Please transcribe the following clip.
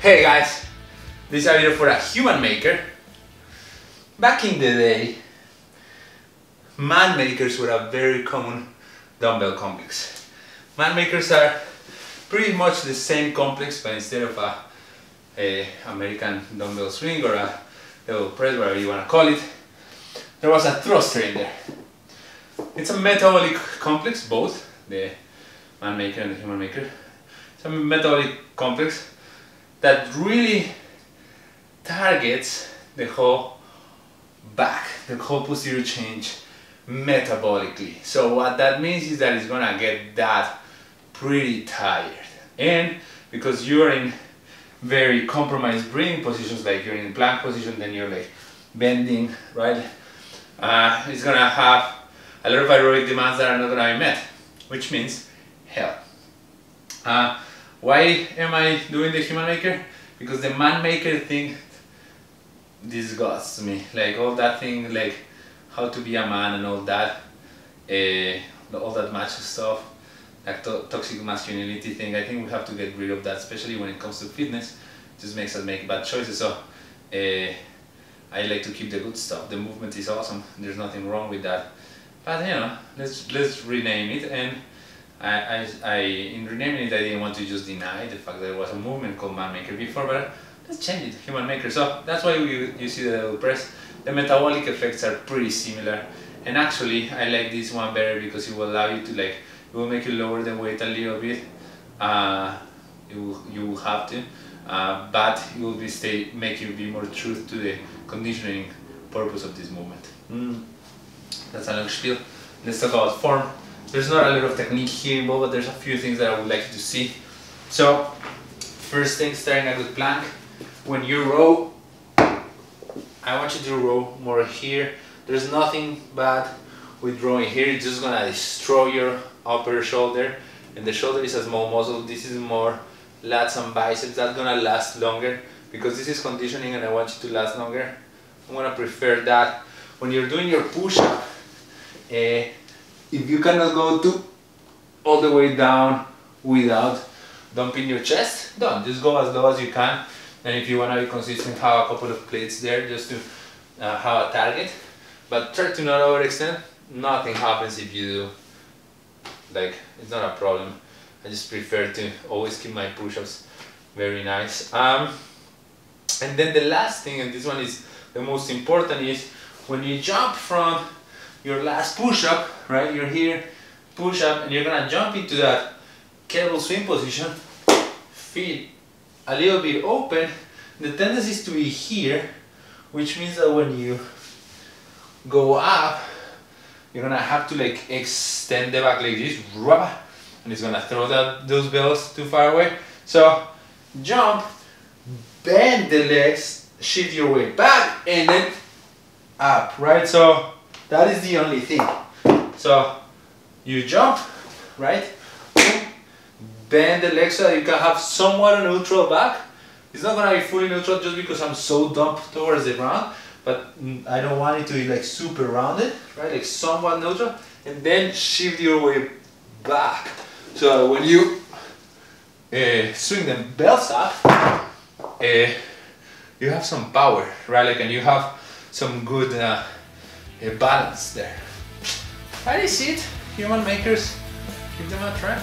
Hey guys, this is a video for a human maker. Back in the day, man makers were a very common dumbbell complex. Man makers are pretty much the same complex, but instead of a American dumbbell swing or a double press, whatever you want to call it, there was a thruster in there. It's a metabolic complex, both the man maker and the human maker. It's a metabolic complex that really targets the whole back, the whole posterior change metabolically. So what that means is that it's gonna get that pretty tired. And because you're in very compromised breathing positions, like you're in plank position, then you're like bending, right? It's gonna have a lot of aerobic demands that are not gonna be met, which means hell. Why am I doing the human maker? Because the man maker thing disgusts me. Like all that thing, like how to be a man and all that macho stuff, that toxic masculinity thing. I think we have to get rid of that, especially when it comes to fitness. It just makes us make bad choices. So I like to keep the good stuff. The movement is awesome. There's nothing wrong with that. But you know, let's rename it. And in renaming it, I didn't want to just deny the fact that there was a movement called man maker before, but let's change it, human maker. So that's why you see the double press. The metabolic effects are pretty similar, and actually I like this one better because it will allow you to it will make you lower the weight a little bit. You will have to, but it will make you be more true to the conditioning purpose of this movement. That's a long spiel. Let's talk about form. There's not a lot of technique here involved, but there's a few things that I would like you to see. So, first thing, starting a good plank. When you row, I want you to row more here. There's nothing bad with rowing here. It's just gonna destroy your upper shoulder, and the shoulder is a small muscle. This is more lats and biceps. That's gonna last longer because this is conditioning, and I want you to last longer. I'm gonna prefer that. When you're doing your push-up, if you cannot go all the way down without dumping your chest, don't. Just go as low as you can. And if you want to be consistent, have a couple of plates there just to have a target. But try to not overextend. Nothing happens if you do. Like, it's not a problem. I just prefer to always keep my push-ups very nice. And then the last thing, and this one is the most important, is when you jump from your last push-up, right? You're here, push-up, and you're gonna jump into that kettlebell swing position, feet a little bit open. The tendency is to be here, which means that when you go up, you're gonna have to like extend the back like this, and it's gonna throw those bells too far away. So jump, bend the legs, shift your weight back, and then up, right? So that is the only thing. So you jump, right? Bend the legs so that you can have somewhat a neutral back. It's not gonna be fully neutral just because I'm so dumped towards the ground, but I don't want it to be like super rounded, right? Like somewhat neutral, and then shift your weight back. So when you swing the belts up, you have some power, right? Like, and you have some good balance there. That is it, human makers. Give them a try.